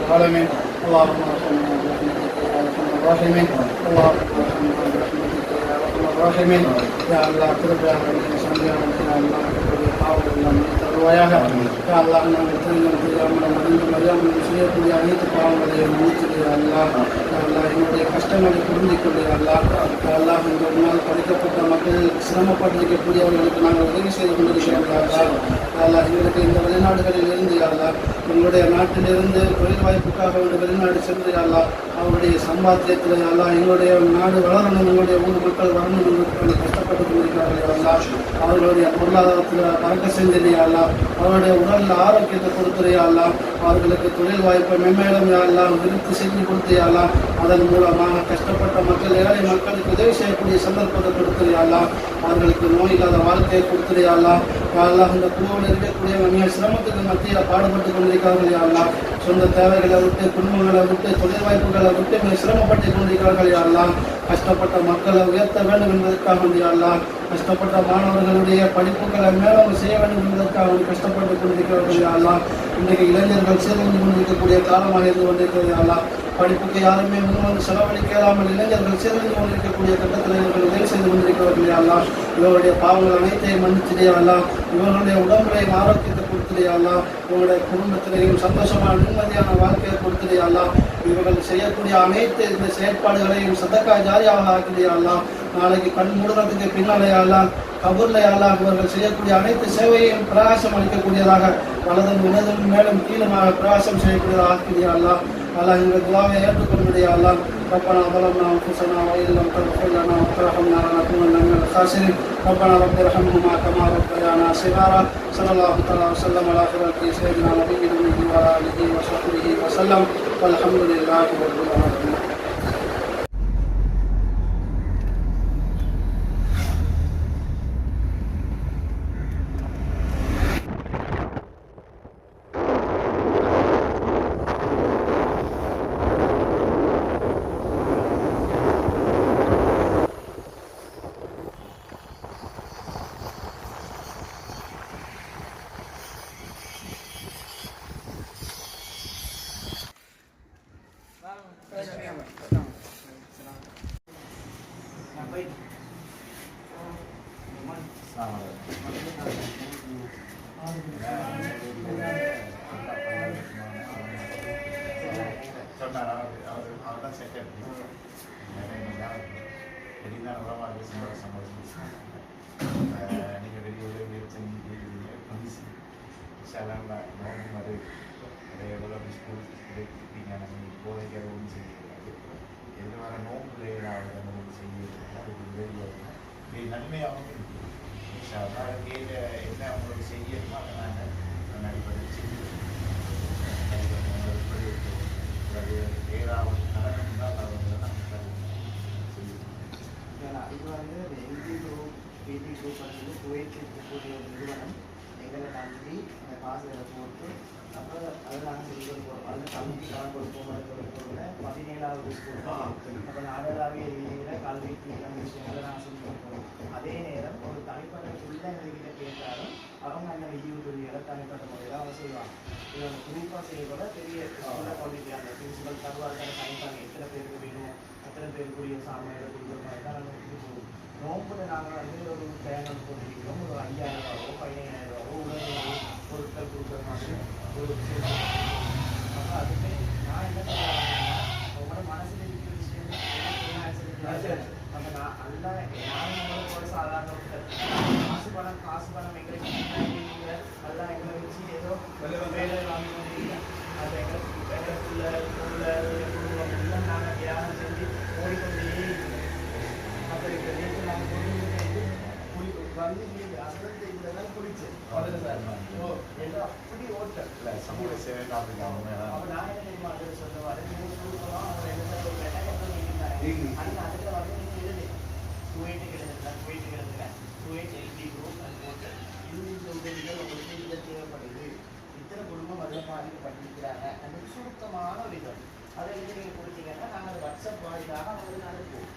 العالمين. اللهم ارحمنا برحمتك يا ارحم الراحمين. اللهم ارحمنا برحمتك يا ارحم الراحمين. يا الله கிருபையாளர்களே சந்தியாளர்களே பாவங்கள் தருவாயாக. யா அல்லாஹ் நாங்கள் தெரிந்தும் தெரியாமல் அறிந்தும் அறியாமல் செய்யக்கூடிய அனைத்து பாவங்களையும் மன்னிச்சிடு யா அல்லாஹ். யா அல்லாஹ் என்னுடைய கஷ்டங்களை புரிந்து கொண்டு யா அல்லாஹ். யா அல்லாஹ் இந்த நாள் படிக்கப்பட்ட மக்கள் சிரமப்பட்டிருக்கக்கூடியவர்களுக்கு நாங்கள் உதவி செய்து கொண்டிருக்கிறோம் யா அல்லாஹ். யா அல்லாஹ் எங்களுக்கு இந்த வெளிநாடுகளில் இருந்து யா அல்லாஹ் எங்களுடைய நாட்டிலிருந்து தொழில் வாய்ப்புக்காக ஒரு வெளிநாடு சென்று யா அல்லாஹ் அவருடைய சம்பாத்தியத்தில் யா அல்லாஹ் எங்களுடைய நாடு வளரணும், எங்களுடைய ஊர் மக்கள் வரணும் என்று கஷ்டப்பட்டு கொண்டிருக்கிறார்கள் யா அல்லாஹ். அவர்களுடைய பொருளாதாரத்தில் பறக்க செஞ்சது யா அல்லாஹ். அவருடைய உடலில் ஆரோக்கியத்தை கொடுத்துரு யா அல்லாஹ். அவர்களுக்கு தொழில் வாய்ப்பை மென்மேலும் யா அல்லாஹ் விருத்தி செஞ்சு கொடுத்து யா அல்லாஹ். அதன் மூலமாக கஷ்டப்பட்ட மக்கள் ஏழை மக்களுக்கு உதவி செய்யக்கூடிய சந்தர்ப்பத்தை கொடுத்துரு யா அல்லாஹ். அவர்களுக்கு நோய் இல்லாத வாழ்க்கையை கொடுத்துரு யா அல்லாஹ். யா அல்லாஹ் இந்த குழுவில் இருக்கக்கூடிய மிக சிரமத்துக்கு மத்தியில் பாடுபட்டு கொண்டிருக்கிறார்கள் யா அல்லாஹ். சொந்த தேவைகளை விட்டு குடும்பங்களை விட்டு தொழில் வாய்ப்புகளை விட்டு மிக சிரமப்பட்டு கொண்டிருக்கிறார்கள் யா அல்லாஹ். கஷ்டப்பட்ட மக்களை உயர்த்த வேண்டும் என்பதற்காக யா அல்லாஹ். கஷ்டப்பட்ட மாணவர்களுடைய படிப்புகளை மேலும் செய்ய வேண்டும் என்பதற்காக கஷ்டப்பட்டு கொண்டிருக்கிறார்கள் யா அல்லாஹ். இன்றைக்கு இளைஞர்கள் சேர்ந்து கொண்டிருக்கக்கூடிய காலமாக இருந்து கொண்டிருக்கிறது யா அல்லாஹ். படிப்புக்கு யாருமே முன்வந்து செலவழிக்காமல் இளைஞர்கள் சேர்ந்து கொண்டிருக்கக்கூடிய கட்டத்தில் இவர்கள் உதவி செய்து கொண்டிருக்கிறார்கள் யா அல்லாஹ். இவருடைய பாவங்கள் அனைத்தையும் மன்னிச்சிடே யா அல்லாஹ். இவர்களுடைய உடம்புலையும் ஆரோக்கியத்தை கொடுத்துடே யா அல்லாஹ். இவருடைய குடும்பத்திலையும் சந்தோஷமான நிம்மதியான வாழ்க்கையை கொடுத்துடே யா அல்லாஹ். இவர்கள் செய்யக்கூடிய அனைத்து இந்த செயற்பாடுகளையும் சதக்கா ஜாரியாக ஆக்கிடே யா அல்லாஹ். நாளைக்கு கண் மூடுறதுக்கு பின்னாலே யா அல்லாஹ் கபூர்ல யா அல்லாஹ் இவர்கள் செய்யக்கூடிய அனைத்து சேவையையும் பிரகாசம் அளிக்கக்கூடியதாக வலதும் இடதும் மேலும் கீழுமாக பிரகாசம் செய்யக்கூடியதாக ஆக்கிடே யா அல்லாஹ். அல்லாஹ் எங்கள் துஆவை ஏற்றுக்கொள்ளுடைய யா அல்லாஹ். ربنا ظلمنا انفسنا وان لم تغفر لنا وترحمنا لنكونن من الخاسرين. ربنا رب ارحمهما كما ربيانا صغارا. صلى الله تعالى وسلم على خير سيدنا نبينا محمد وعلى اله وصحبه وسلم والحمد لله رب العالمين. நன்மையாகவும் என்ன அவங்களுக்கு செய்யணுமோ அதை நாங்கள் அடிப்படையில் ஏதாவது கடனும் தான் அவங்க நாங்கள் இது வந்து எல்ஜி குரூப் பிடி குரூப் வந்து குவைத்தில் இருக்கக்கூடிய ஒரு நிறுவனம் எங்களை நம்பி அந்த காசுகளை போட்டு அப்போ அதில் நாங்கள் செல்கள் போகிறோம் அதில் கல்வி கடன் கொடுப்போம் கொடுப்போம்ல 17வது ஸ்கூல் அப்போ நாடளாவிய ரீதியில் கல்விக்கான விஷயங்களை நாங்கள் சொல்லி கொடுப்போம். அதே நேரம் ஒரு தனிப்பட்ட பிள்ளைங்கள்கிட்ட கேட்டாலும் அவங்க அந்த விதியுதவிகளை தனிப்பட்ட முறையில் அவங்க செய்வாங்க. இது அவங்க குரூப்பாக செய்யக்கூட பெரிய குவாலிட்டி அந்த பிரின்சிபல் தருவார்கள் சைன் பண்ணி எத்தனை பேருக்கு வேணும் எத்தனை பேருக்குரிய சாமியை கொடுக்குற மாதிரி தான் நாங்கள் இது போவோம். நோம்புல நாங்கள் வந்து ஒரு பேனல் போட்டிருக்கிறோம். ஒரு 5000 ரூபாவோ 15000 ரூபாவோ உடனே பொருட்கள் கொடுக்குற மாதிரி ஒரு விஷயம். அப்போ அதுக்கு நான் என்ன சொல்லுவேன்னா உங்களோட மனசில் இருக்கிற விஷயம் நம்ம நான் அல்ல யாரும் கூட சாதாரண காசு பணம் எங்களுக்கு நல்லா எங்களை வச்சு ஏதோ வேலை வாங்கி வந்தீங்க அது எங்களுக்குள்ள குடும்பம் எல்லாம் நாங்கள் தியாகம் செஞ்சு ஓடிக்கொண்டே அப்போ எங்கள் நேற்று நாங்கள் வந்து ஹஸ்பண்ட் இதெல்லாம் குடிச்சேன் ஏதோ அப்படி ஓட்டல் சமூக சேவை அப்போ நான் என்ன தெரியுமா அதில் சொல்லுவோம் அதை கொடுக்கலாம் அவங்க என்ன ஒரு வெட்டகத்தில் இருந்தாங்க ஆனால் அதில் வந்து நீங்கள் எழுது குவைட்டு கிடந்துல குவைட் எல்டி குரூப் அது போட்டு இந்த உதவிகள் உங்களுக்கு இதில் தேவைப்படுது இத்தனை குடும்பம் அதில் பாதிக்கப்பட்டிருக்கிறாங்க அந்த சுருக்கமான ஒரு இது அதை எழுதி நீங்கள் கொடுத்தீங்கன்னா நாங்கள் வாட்ஸ்அப் வாயிலாக அவங்களுக்கு அனுப்புவோம்.